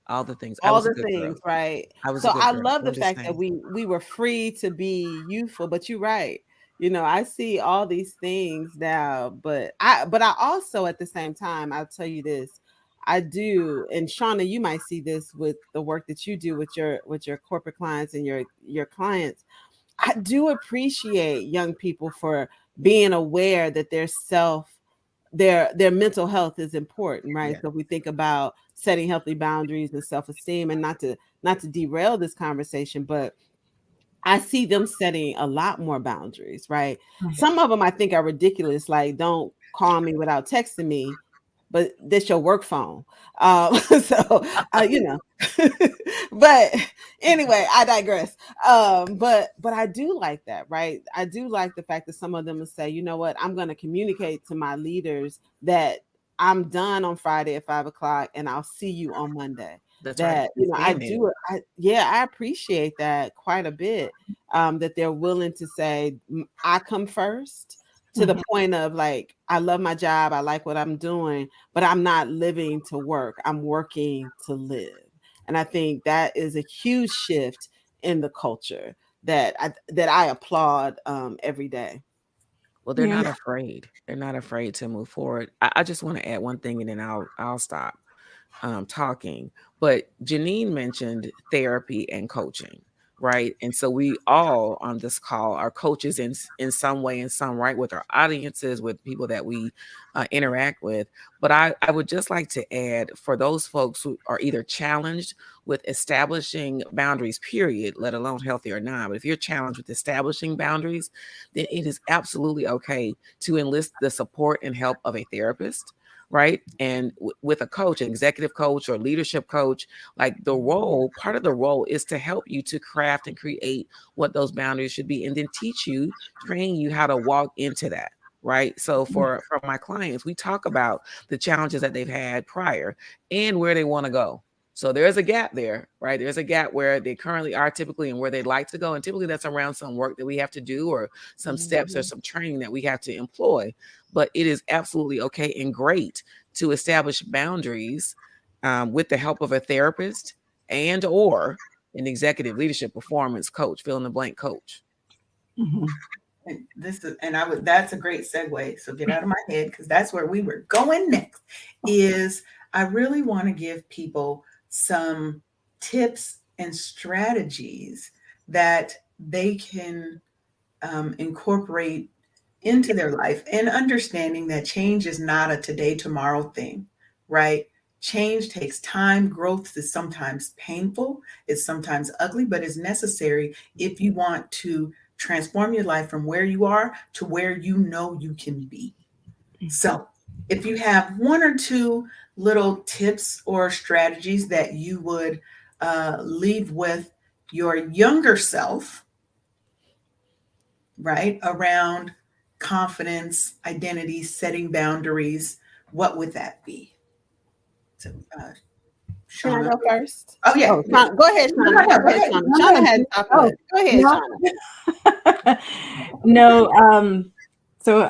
all the things. I All was a the good girl. things, right? I was a So good I girl. love the I'm just fact that saying. we were free to be youthful, but you're right. I see all these things now, but I also at the same time, I'll tell you this. I do, and Shauna, you might see this with the work that you do with your corporate clients and your clients. I do appreciate young people for being aware that their mental health is important, right? Yeah. So we think about setting healthy boundaries and self-esteem, and not to derail this conversation, but I see them setting a lot more boundaries, right? Some of them I think are ridiculous, like don't call me without texting me, but that's your work phone. So, but anyway, I digress. But I do like that, right? I do like the fact that some of them will say, you know what, I'm going to communicate to my leaders that I'm done on Friday at 5 o'clock, and I'll see you on Monday. That's right. That And I saying it. do. I appreciate that quite a bit. That they're willing to say, I come first, to the point of like, I love my job, I like what I'm doing, but I'm not living to work. I'm working to live. And I think that is a huge shift in the culture that I applaud every day. Well, they're Yeah. not afraid. They're not afraid to move forward. I just want to add one thing, and then I'll stop talking. But Jeannine mentioned therapy and coaching, right? And so we all on this call are coaches in some way, in some right, with our audiences, with people that we interact with. But I would just like to add, for those folks who are either challenged with establishing boundaries, period, let alone healthy or not. But if you're challenged with establishing boundaries, then it is absolutely okay to enlist the support and help of a therapist, right? And with a coach, an executive coach or leadership coach, like part of the role is to help you to craft and create what those boundaries should be, and then train you how to walk into that. Right. So for my clients, we talk about the challenges that they've had prior and where they want to go. So there's a gap there, right? There's a gap where they currently are typically and where they'd like to go. And typically that's around some work that we have to do or some steps or some training that we have to employ. But it is absolutely okay and great to establish boundaries with the help of a therapist and or an executive leadership performance coach, fill in the blank coach. And that's a great segue. So get out of my head, because that's where we were going next. Is I really want to give people some tips and strategies that they can incorporate into their life, and understanding that change is not a today, tomorrow thing, right? Change takes time. Growth is sometimes painful, it's sometimes ugly, but it's necessary if you want to transform your life from where you are to where you know you can be. So, if you have one or two little tips or strategies that you would leave with your younger self, right, around confidence, identity, setting boundaries, what would that be? So, Can I Shauna. go first? Oh yeah. Oh, Shauna, go ahead, No, Shauna. no, Go go ahead, ahead. Shauna. Go Shauna ahead. had Oh, chocolate. Go ahead, no. Shauna. No, so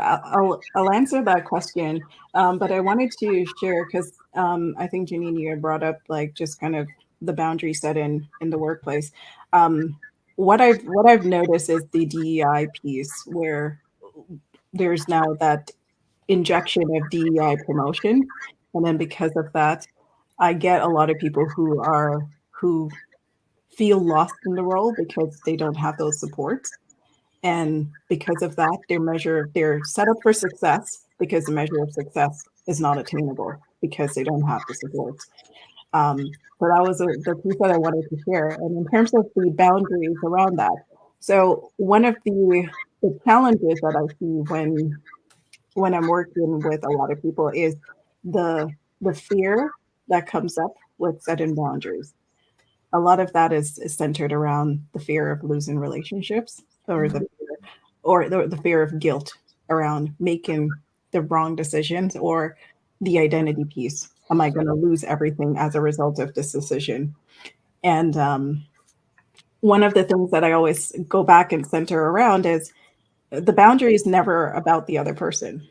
I'll answer that question, but I wanted to share because I think Jeannine, you had brought up like just kind of the boundary set in the workplace. What I've noticed is the DEI piece where there's now that injection of DEI promotion, and then because of that, I get a lot of people who feel lost in the role because they don't have those supports. And because of that, they're set up for success because the measure of success is not attainable because they don't have the support. So that was the piece that I wanted to share. And in terms of the boundaries around that, so one of the challenges that I see when I'm working with a lot of people is the fear that comes up with setting boundaries. A lot of that is centered around the fear of losing relationships or the fear of guilt around making the wrong decisions or the identity piece. Am I going to lose everything as a result of this decision? And one of the things that I always go back and center around is the boundary is never about the other person.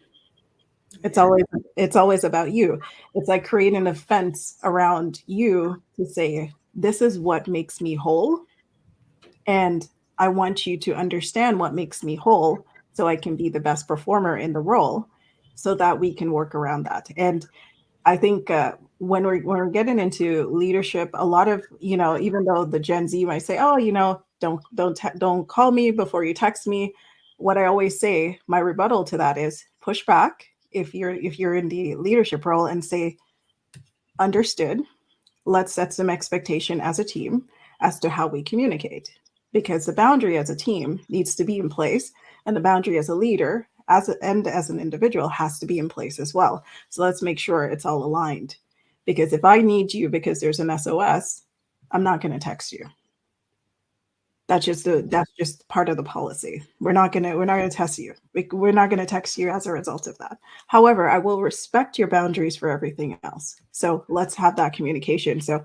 It's Yeah. always about you. It's like creating a fence around you to say, this is what makes me whole. And I want you to understand what makes me whole so I can be the best performer in the role so that we can work around that. And I think when we're getting into leadership, a lot of, even though the Gen Z might say, "Oh, don't call me before you text me," what I always say, my rebuttal to that is push back if you're in the leadership role and say, "Understood. Let's set some expectation as a team as to how we communicate." Because the boundary as a team needs to be in place, and the boundary as a leader and as an individual has to be in place as well. So let's make sure it's all aligned. Because if I need you because there's an SOS, I'm not going to text you. That's just part of the policy. We're not gonna test you. We're not gonna text you as a result of that. However, I will respect your boundaries for everything else. So let's have that communication. So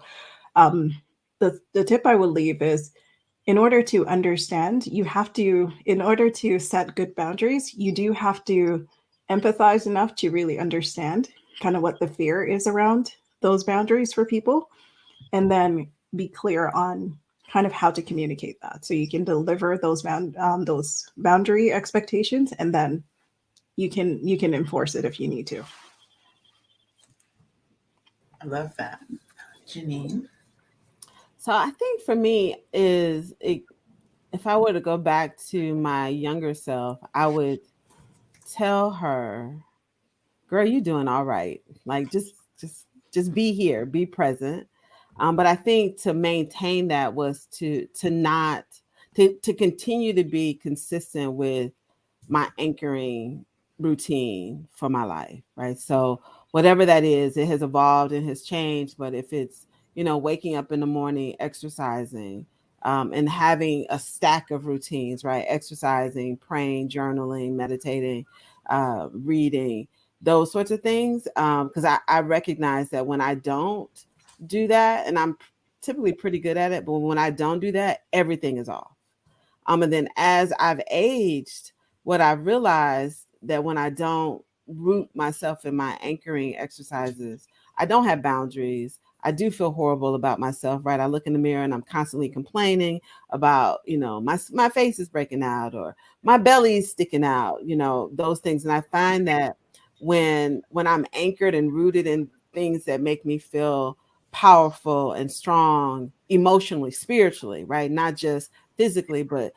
um, the tip I would leave is, in order to understand, in order to set good boundaries, you do have to empathize enough to really understand kind of what the fear is around those boundaries for people, and then be clear on kind of how to communicate that so you can deliver those boundary expectations, and then you can enforce it if you need to. I love that. Jeannine. So I think for me if I were to go back to my younger self, I would tell her, "Girl, you doing all right. Like just be here, be present." But I think to maintain that was to not to continue to be consistent with my anchoring routine for my life, right? So whatever that is, it has evolved and has changed. But if it's, waking up in the morning, exercising, and having a stack of routines, right? Exercising, praying, journaling, meditating, reading, those sorts of things. Because I recognize that when I don't do that, and I'm typically pretty good at it, but when I don't do that, everything is off. And then as I've aged, what I've realized that when I don't root myself in my anchoring exercises, I don't have boundaries. I do feel horrible about myself, right? I look in the mirror and I'm constantly complaining about, my face is breaking out or my belly is sticking out, those things. And I find that when I'm anchored and rooted in things that make me feel powerful and strong emotionally, spiritually, right? Not just physically, but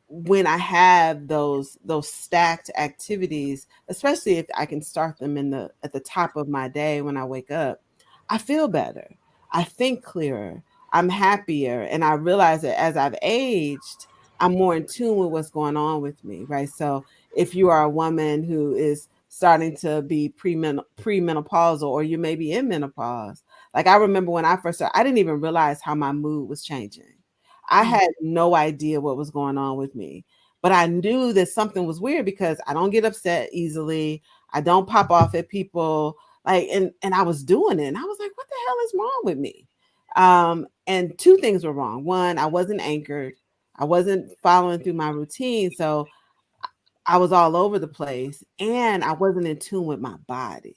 when I have those stacked activities, especially if I can start them at the top of my day when I wake up, I feel better. I think clearer. I'm happier. And I realize that as I've aged, I'm more in tune with what's going on with me, right? So if you are a woman who is starting to be premenopausal, or you may be in menopause, like I remember when I first started, I didn't even realize how my mood was changing. I Mm. had no idea what was going on with me, but I knew that something was weird because I don't get upset easily. I don't pop off at people, like, and I was doing it, and I was like, what the hell is wrong with me? And two things were wrong. One, I wasn't anchored. I wasn't following through my routine, so I was all over the place, and I wasn't in tune with my body.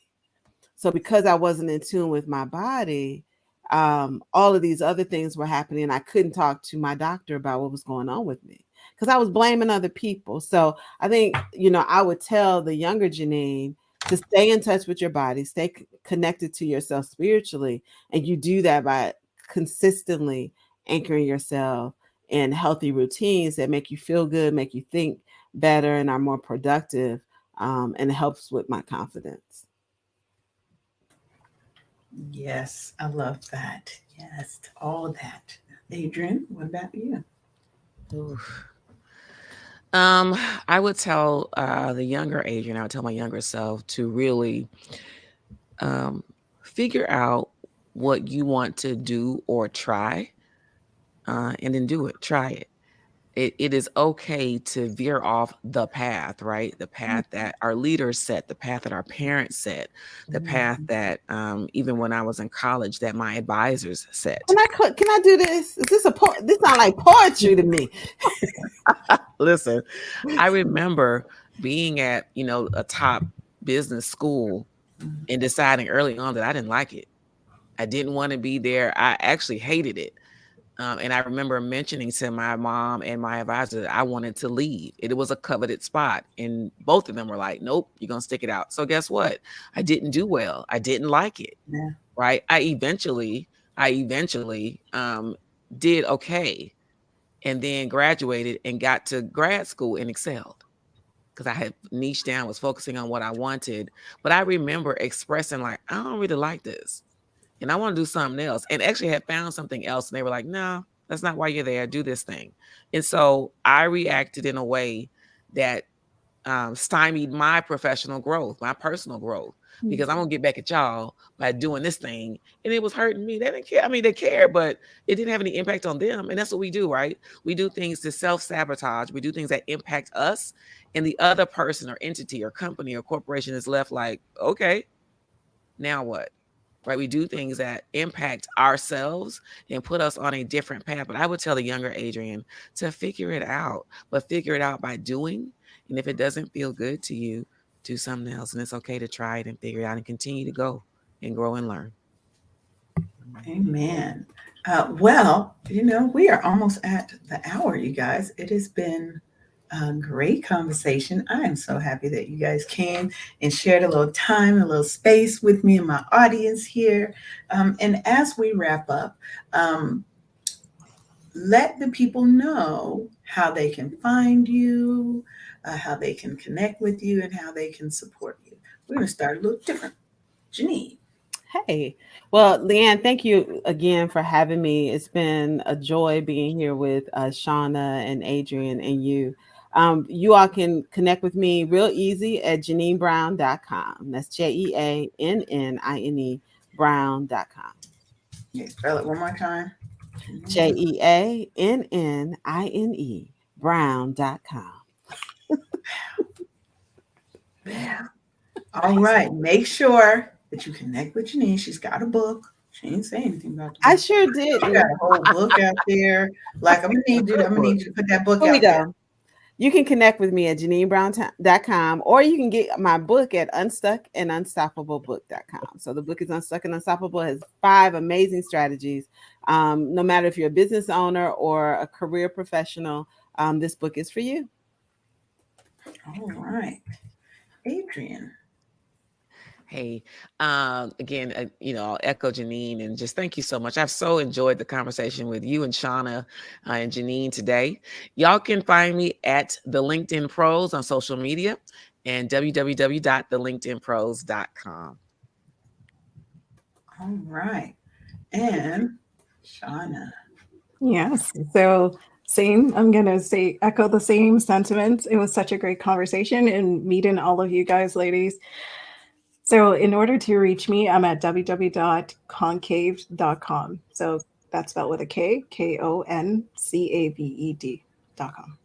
So because I wasn't in tune with my body, all of these other things were happening. I couldn't talk to my doctor about what was going on with me because I was blaming other people. So I think, I would tell the younger Jeannine to stay in touch with your body, stay connected to yourself spiritually. And you do that by consistently anchoring yourself and healthy routines that make you feel good, make you think better, and are more productive. And it helps with my confidence. Yes, I love that. Yes, to all of that. Adrian, what about you? Oof. Um, I would tell the younger Adrian, I would tell my younger self to really um, figure out what you want to do or try, and then do it. Try it. It is okay to veer off the path, right? The path that our leaders set, the path that our parents set, the path Mhm. that even when I was in college, that my advisors set. Can I do this? Is this this sound like poetry to me? Listen, I remember being at, a top business school and deciding early on that I didn't like it. I didn't want to be there. I actually hated it. And I remember mentioning to my mom and my advisor that I wanted to leave. It was a coveted spot. And both of them were like, nope, you're going to stick it out. So guess what? I didn't do well. I didn't like it. Yeah. Right. I eventually did okay, and then graduated and got to grad school and excelled because I had niched down, was focusing on what I wanted. But I remember expressing like, I don't really like this and I want to do something else, and actually had found something else. And they were like, no, that's not why you're there. Do this thing. And so I reacted in a way that stymied my professional growth, my personal growth, because I'm gonna get back at y'all by doing this thing. And it was hurting me. They didn't care. I mean, they cared, but it didn't have any impact on them. And that's what we do, right? We do things to self-sabotage. We do things that impact us, and the other person or entity or company or corporation is left like, okay, now what? Right? We do things that impact ourselves and put us on a different path. But I would tell the younger Adrian to figure it out, but figure it out by doing. And if it doesn't feel good to you, do something else. And it's okay to try it and figure it out and continue to go and grow and learn. Amen. Well, we are almost at the hour, you guys. It has been a great conversation. I am so happy that you guys came and shared a little time, a little space with me and my audience here. And as we wrap up, um, let the people know how they can find you, how they can connect with you, and how they can support you. We're going to start a little different. Jeannine. Hey, well, Leanne, thank you again for having me. It's been a joy being here with Shauna and Adrian and you. You all can connect with me real easy at JeannineBrown.com. That's JeAnnine Brown.com. Okay, spell it one more time. JeAnnine Brown.com. Yeah. All right. Make sure that you connect with Jeannine. She's got a book. She didn't say anything about the I book. sure She didn't. got a whole book out there. Like I'm gonna need you to put that book Here we out there. go. You can connect with me at JeannineBrown.com, or you can get my book at unstuckandunstoppablebook.com. So the book is Unstuck and Unstoppable. It has 5 amazing strategies. No matter if you're a business owner or a career professional, this book is for you. All right. Adrian. Hey, again, I'll echo Jeannine and just thank you so much. I've so enjoyed the conversation with you and Shauna and Jeannine today. Y'all can find me at the LinkedIn Pros on social media and www.thelinkedinpros.com. All right. And Shauna. Yes. So same, I'm going to say, echo the same sentiments. It was such a great conversation and meeting all of you guys, ladies. So in order to reach me, I'm at www.concaved.com. So that's spelled with a K, KONCAVED.com.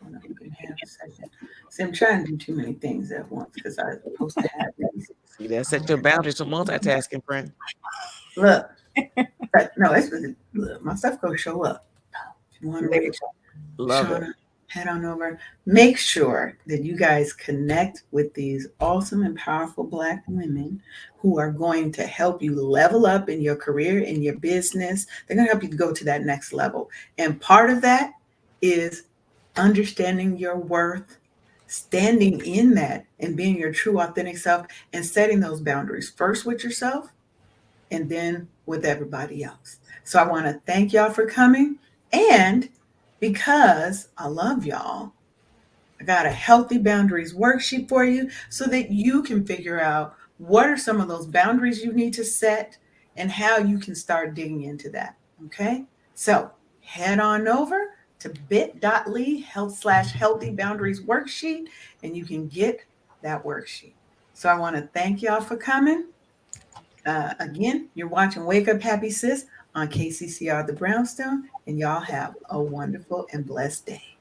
Hold on, you can have a second. See, I'm trying to do too many things at once because I'm supposed to have these. See that? Set your boundaries for multitasking, friend. Look, no, look, my stuff gonna show up. If you want to reach Love it. Shauna, head on over. Make sure that you guys connect with these awesome and powerful Black women who are going to help you level up in your career, in your business. They're going to help you go to that next level. And part of that is understanding your worth, standing in that and being your true, authentic self, and setting those boundaries first with yourself and then with everybody else. So I want to thank y'all for coming. And because I love y'all, I got a healthy boundaries worksheet for you so that you can figure out what are some of those boundaries you need to set and how you can start digging into that. Okay. So head on over to bit.ly health/healthy boundaries worksheet and you can get that worksheet. So I want to thank y'all for coming. Again, you're watching Wake Up Happy Sis on KCCR The Brownstone, and y'all have a wonderful and blessed day.